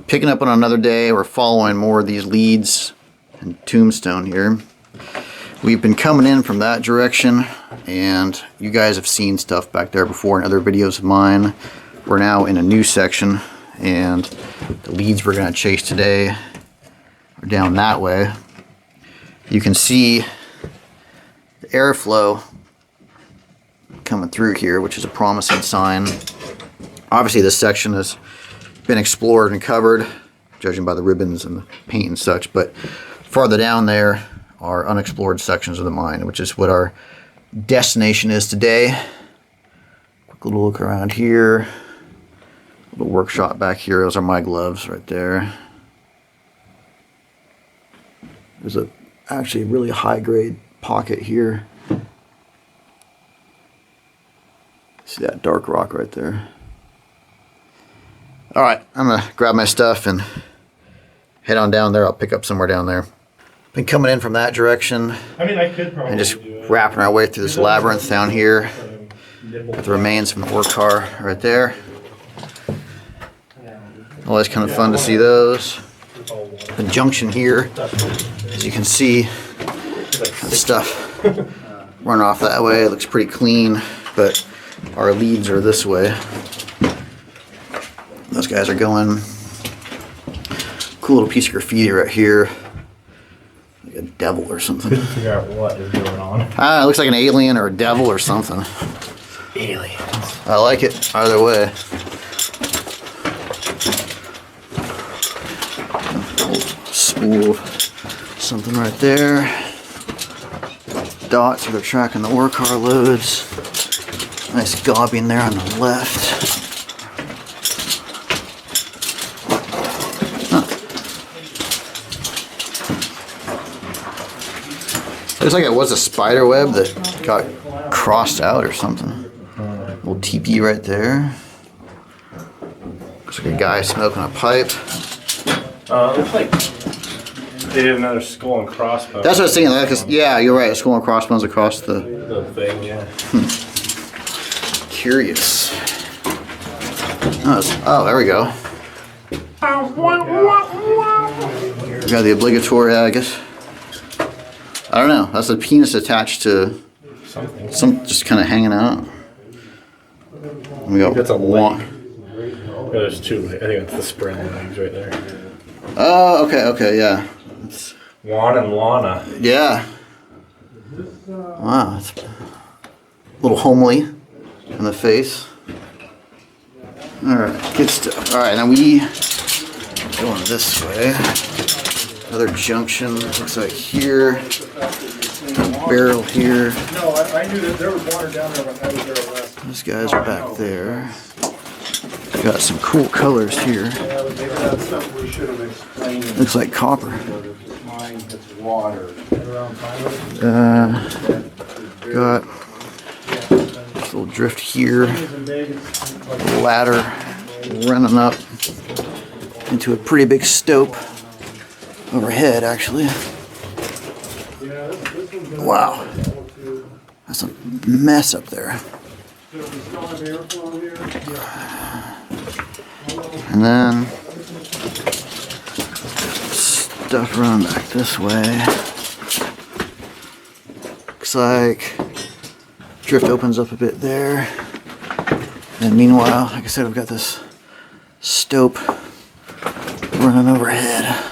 picking up on another day. We're following more of these leads in Tombstone here. We've been coming in from that direction, and you guys have seen stuff back there before in other videos of mine. We're now in a new section, and the leads we're going to chase today are down that way. You can see the airflow coming through here, which is a promising sign. Obviously this section has been explored and covered, judging by the ribbons and the paint and such, but farther down there are unexplored sections of the mine, which is what our destination is today. Quick little look around here. Little workshop back here. Those are my gloves right there. There's actually a really high grade pocket here. See that dark rock right there. All right, I'm gonna grab my stuff and head on down there. I'll pick up somewhere down there. Been coming in from that direction. I mean, I could probably and just wrapping our way through this labyrinth down here. Got the remains from the ore car right there. Always kind of fun to see those. The junction here, as you can see, the stuff run off that way. It looks pretty clean, but our leads are this way. Those guys are going. Cool little piece of graffiti right here. Like a devil or something. Couldn't figure out what is going on. It looks like an alien or a devil or something. Aliens. I like it either way. Spool of something right there. Dots where they're tracking the ore car loads. Nice gobbing there on the left. Looks like it was a spider web that got crossed out or something. Little teepee right there. Looks like a guy smoking a pipe. Looks like they did another skull and crossbones. That's what I was thinking. Like, yeah, you're right. A skull and crossbones across the thing, yeah. Curious. Oh, there we go. We got the obligatory, I guess. I don't know. That's a penis attached to some, just kind of hanging out. We got that's a one. Yeah, there's two. I think that's the spring legs right there. Oh, okay, yeah. Juan and Lana. Yeah. Wow, it's a little homely in the face. All right, good stuff. All right, now we going this way. Another junction, looks like here. Barrel here. No, I knew that there was water down there when I was there last. Those guys are back there. Got some cool colors here. Yeah, but maybe that's something we should have explained. Looks like copper. Mine gets water. Got this little drift here. Ladder running up into a pretty big stope overhead, actually. Wow, that's a mess up there. And then stuff running back this way. Looks like drift opens up a bit there. And meanwhile, like I said, we've got this stope running overhead.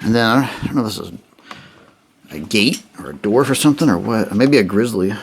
And then, I don't know if this is a gate or a door for something or what. Maybe a grizzly.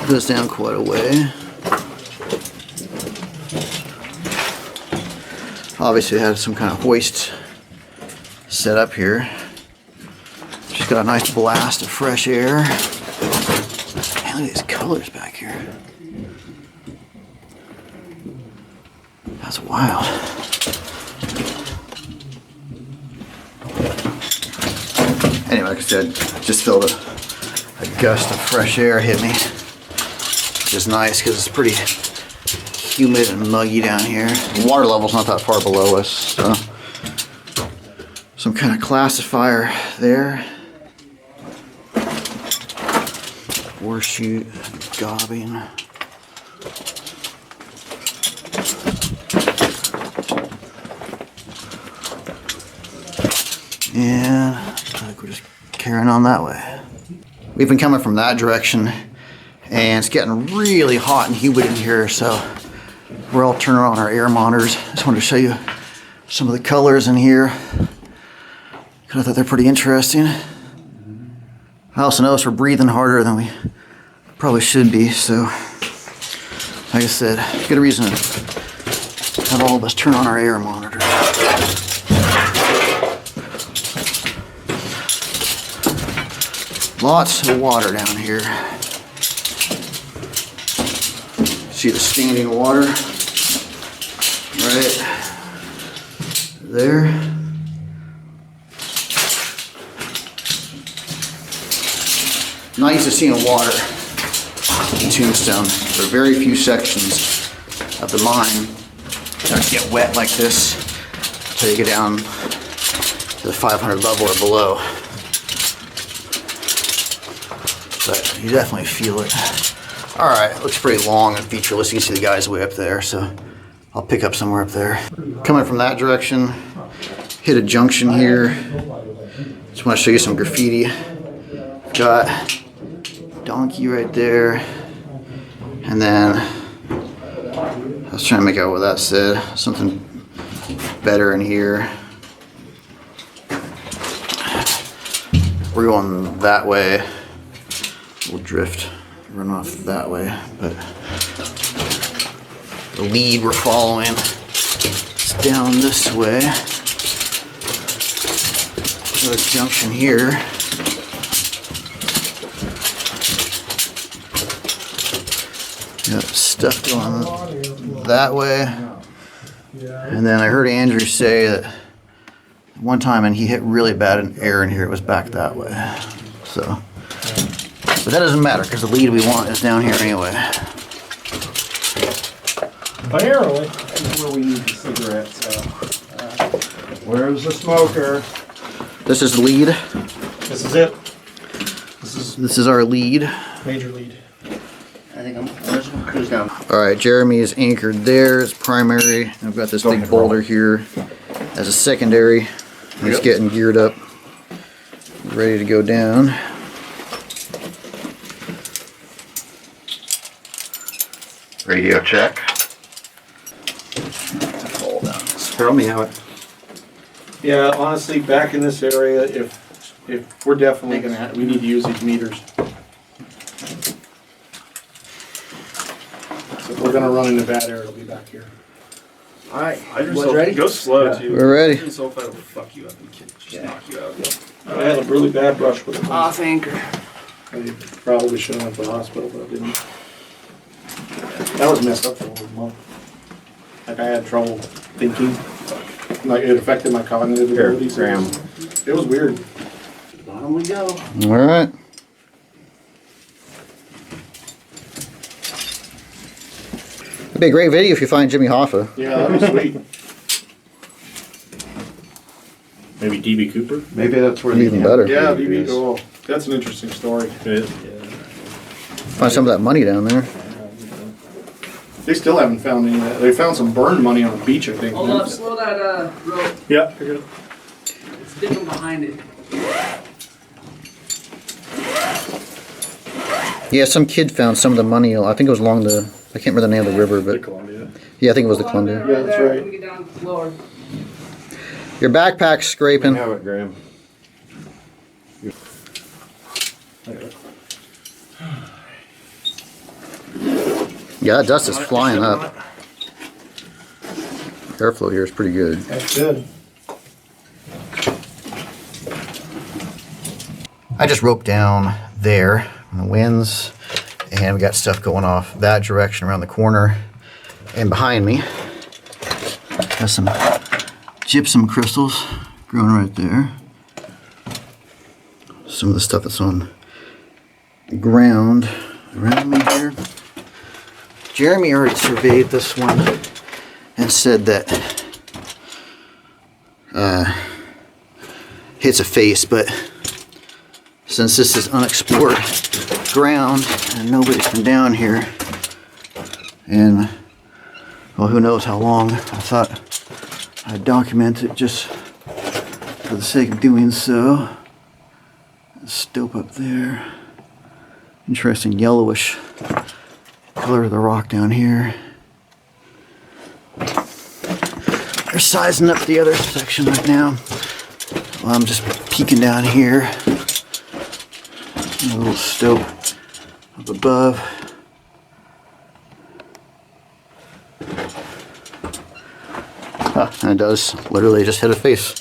Goes down quite a way. Obviously, it had some kind of hoist set up here. Just got a nice blast of fresh air. Man, look at these colors back here. That's wild. Anyway, like I said, just felt a gust of fresh air hit me, which is nice because it's pretty humid and muggy down here. The water level's not that far below us, so some kind of classifier there. Horseshoe, gobbing. And I think we're just carrying on that way. We've been coming from that direction, and it's getting really hot and humid in here, so we're all turning on our air monitors. Just wanted to show you some of the colors in here, because I thought they're pretty interesting. I also noticed we're breathing harder than we probably should be, so like I said, good reason to have all of us turn on our air monitors. Lots of water down here. See the standing water right there. Not used to seeing water in Tombstone. There are very few sections of the mine that get wet like this until you get down to the 500 level or below. But you definitely feel it. Alright, it looks pretty long and featureless. You can see the guys way up there, so I'll pick up somewhere up there. Coming from that direction, hit a junction here. Just want to show you some graffiti. Got donkey right there. And then, I was trying to make out what that said. Something better in here. We're going that way. We'll drift, run off that way, but the lead we're following is down this way. Another junction here. Got stuff going that way. And then I heard Andrew say that one time and he hit really bad in air in here, it was back that way. So. But that doesn't matter because the lead we want is down here anyway. Apparently, this is where we need the cigarettes. Where's the smoker? This is the lead. This is it. This is our lead. Major lead. I think I'm just gonna cruise down. All right, Jeremy is anchored there as primary. I've got this big boulder here as a secondary. He's getting geared up, ready to go down. Radio check. Help me out. Yeah, honestly, back in this area, if we're definitely gonna, we need to use these meters. So if we're gonna run into bad air, it'll be back here. All right, Boys ready? Go slow Yeah. too. We're ready. Sulfide will fuck you up and just knock you out. I had a really bad brush with it. off anchor. I probably should have went to the hospital, but I didn't. That was messed up for a whole month. Like I had trouble thinking. Like it affected my cognitive abilities. Graham. It was weird. Bottom we go. All right. It'd be a great video if you find Jimmy Hoffa. Yeah, that was sweet. Maybe DB Cooper? Maybe that's where Even better. Yeah, oh, that's an interesting story. Find some of that money down there. They still haven't found any of that. They found some burned money on the beach, I think. Hold up, slow that rope. Yeah. It's dipping behind it. Yeah, some kid found some of the money. I think it was along the. I can't remember the name of the river, but Columbia. yeah, I think it was the Columbia. Yeah, that's right. Let me get down lower. Your backpack's scraping. Have it, Graham. Yeah, that dust is flying up. Airflow here is pretty good. That's good. I just roped down there in the winds, and we got stuff going off that direction around the corner. And behind me, got some gypsum crystals growing right there. Some of the stuff that's on the ground around me here. Jeremy already surveyed this one and said that hits a face, but since this is unexplored ground and nobody's been down here, and well, who knows how long, I thought I'd document it just for the sake of doing so. Stope up there. Interesting yellowish color of the rock down here. They're sizing up the other section right now. Well, I'm just peeking down here. A little stope up above. And it does literally just hit a face.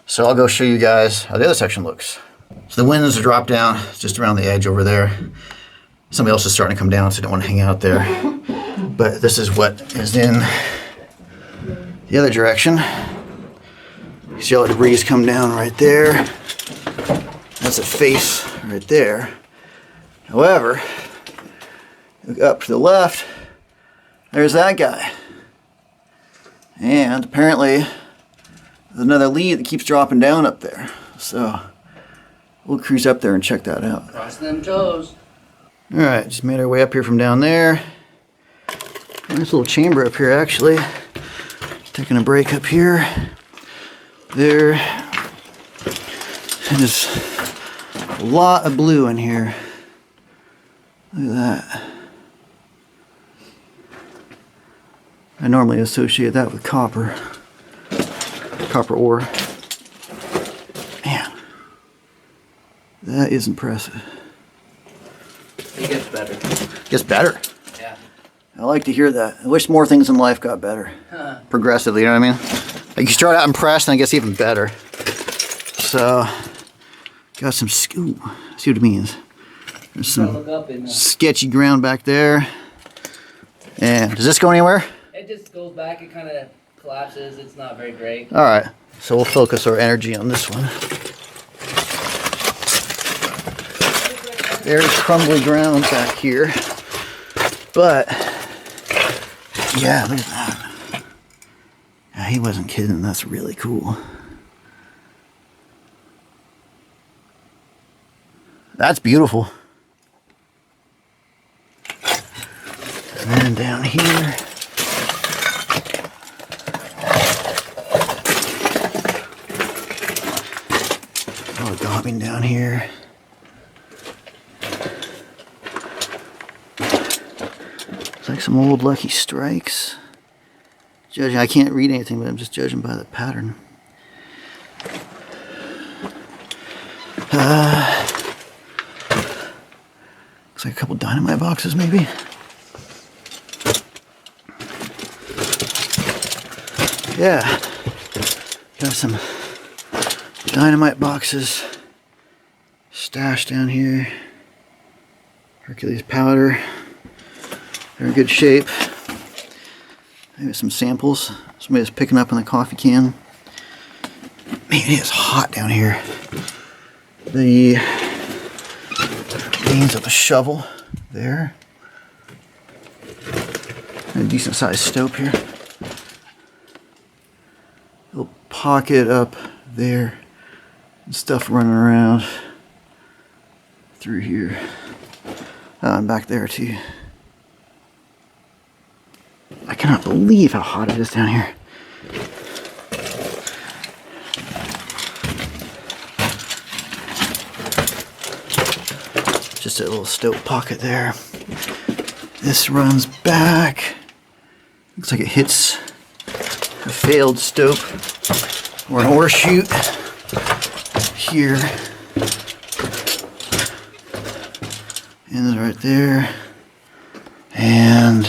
So I'll go show you guys how the other section looks. So the winds drop down just around the edge over there. Somebody else is starting to come down, so I don't want to hang out there. But this is what is in the other direction. You see all the debris come down right there. That's a face right there. However, look up to the left, there's that guy. And apparently there's another lead that keeps dropping down up there. So we'll cruise up there and check that out. Cross them toes. Alright, just made our way up here from down there. Nice little chamber up here actually. Taking a break up here. There. And there's a lot of blue in here. Look at that. I normally associate that with copper. Copper ore. Man. That is impressive. It gets better. Gets better. Yeah. I like to hear that. I wish more things in life got better. Progressively, you know what I mean? Like you start out impressed and it gets even better. So, got some, ooh, see what it means. There's some sketchy ground back there. And does this go anywhere? It just goes back, it kind of collapses, it's not very great. Alright, so we'll focus our energy on this one. There's crumbly ground back here. But, yeah, look at that. Yeah, he wasn't kidding, that's really cool. That's beautiful. And then down here. Oh, gobbing down here. It's like some old Lucky Strikes. Judging, I can't read anything, but I'm just judging by the pattern. Looks like a couple dynamite boxes, maybe. Yeah, got some dynamite boxes stashed down here. Hercules powder. They're in good shape. Maybe some samples. Somebody's picking up on the coffee can. Man, it is hot down here. The remains of a shovel there. A decent sized stope here. Little pocket up there. And stuff running around through here. And back there too. I cannot believe how hot it is down here. Just a little stope pocket there. This runs back. Looks like it hits a failed stope or an ore chute here. Ends right there. And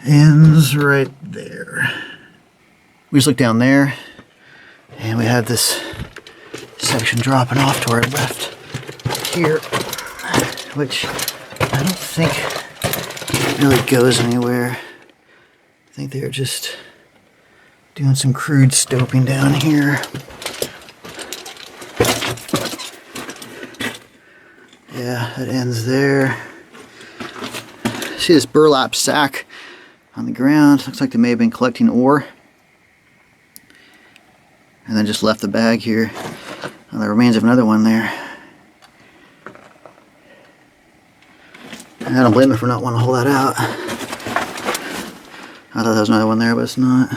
ends right there. We just look down there and we have this section dropping off to our left here, which I don't think really goes anywhere. I think they're just doing some crude stoping down here. Yeah, it ends there. See this burlap sack on the ground? Looks like they may have been collecting ore. And then just left the bag here. And the remains of another one there. And I don't blame them for not wanting to hold that out. I thought there was another one there, but it's not.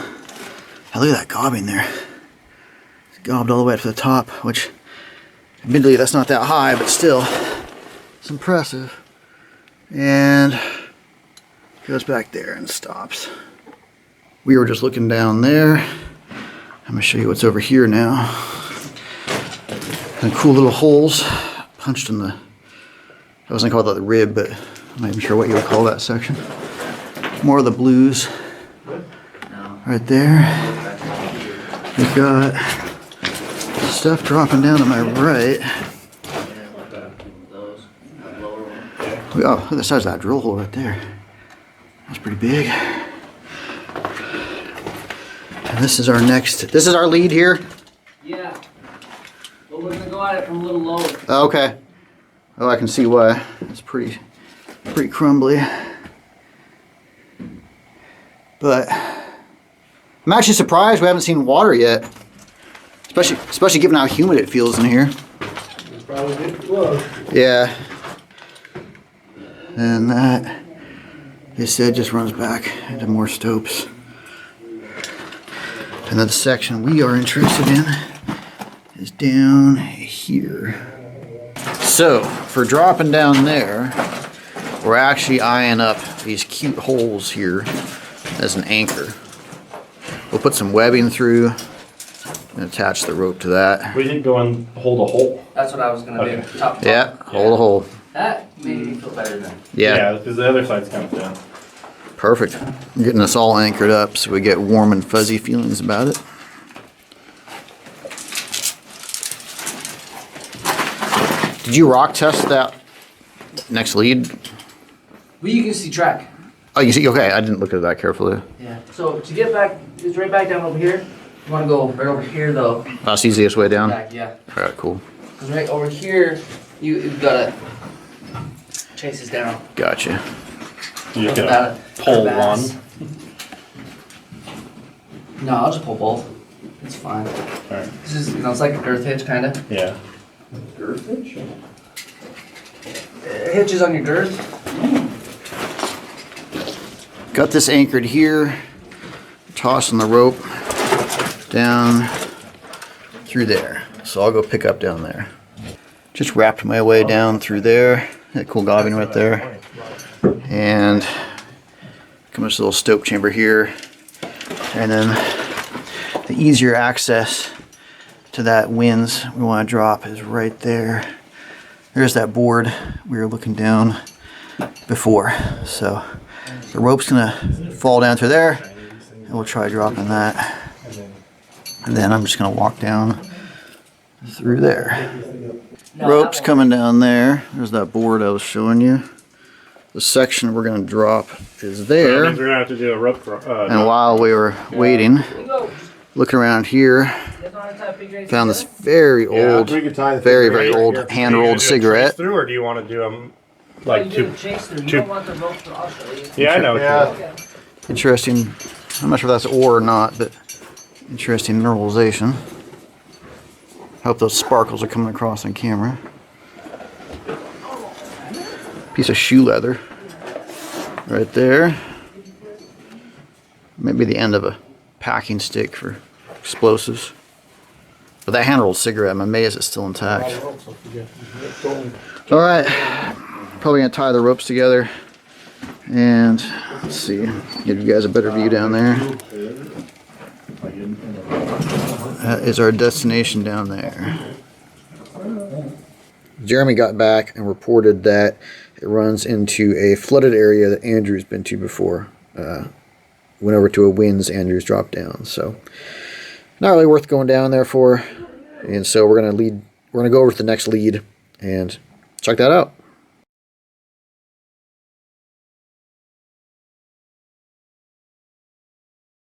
Oh, look at that gobbing there. It's gobbed all the way up to the top, which admittedly that's not that high, but still, it's impressive. And goes back there and stops. We were just looking down there. I'm going to show you what's over here now. And cool little holes punched in the, I wasn't going to call that the rib, but I'm not even sure what you would call that section. More of the blues right there. We've got stuff dropping down to my right. Oh, look at the size of that drill hole right there. That's pretty big. And this is our next, this is our lead here? Yeah. But we're gonna go at it from a little lower. Oh, okay. Oh, I can see why. It's pretty crumbly. But I'm actually surprised we haven't seen water yet. Especially given how humid it feels in here. It's probably getting close. Yeah. And that, they said, just runs back into more stopes. And then the section we are interested in is down here. So, for dropping down there, we're actually eyeing up these cute holes here as an anchor. We'll put some webbing through and attach the rope to that. We did go and hold a hole. That's what I was gonna Okay. do. Top. Yeah, hold a hole. That made me feel better then. Yeah, Because the other side's kind of down. perfect. Getting us all anchored up so we get warm and fuzzy feelings about it. Did you rock test that next lead? Well, you can see track. Oh, you see, okay, I didn't look at that carefully. Yeah. So to get back, it's right back down over here. You wanna go right over here though. That's the easiest way down? Back, yeah. Alright, cool. Cause right over here, you've gotta chase this down. Gotcha. You just Without gotta a pull bass. one. No, I'll just pull both. It's fine. Alright. This is, it's like a girth hitch kinda. Yeah. It hitches on your girth. Got this anchored here. Tossing the rope down through there. So I'll go pick up down there. Just wrapped my way down through there. That cool gobbing right there. And come to this little stope chamber here. And then the easier access to that winze we want to drop is right there. There's that board we were looking down before. So the rope's gonna fall down through there, and we'll try dropping that. And then I'm just gonna walk down through there. Rope's coming down there. There's that board I was showing you. The section we're gonna drop is That there. means we're gonna have to do a rope drop. And while we were waiting, looking around here, found this very old, We could tie the very, figure very eight old here. hand-rolled cigarette. Through, or do you want to do them Like like you two? chase through. You two- don't want the rope to, I'll show you. Yeah, I know. Yeah. Okay. Interesting. I'm not sure if that's ore or not, but interesting mineralization. Hope those sparkles are coming across on camera. Piece of shoe leather right there. Maybe the end of a packing stick for explosives. But that hand-rolled cigarette, I'm amazed it's still intact. All right, probably gonna tie the ropes together, and let's see, give you guys a better view down there. That is our destination down there. Jeremy got back and reported that it runs into a flooded area that Andrew's been to before. Went over to a winze Andrew's dropped down, so not really worth going down there for. And so we're gonna go over to the next lead and check that out.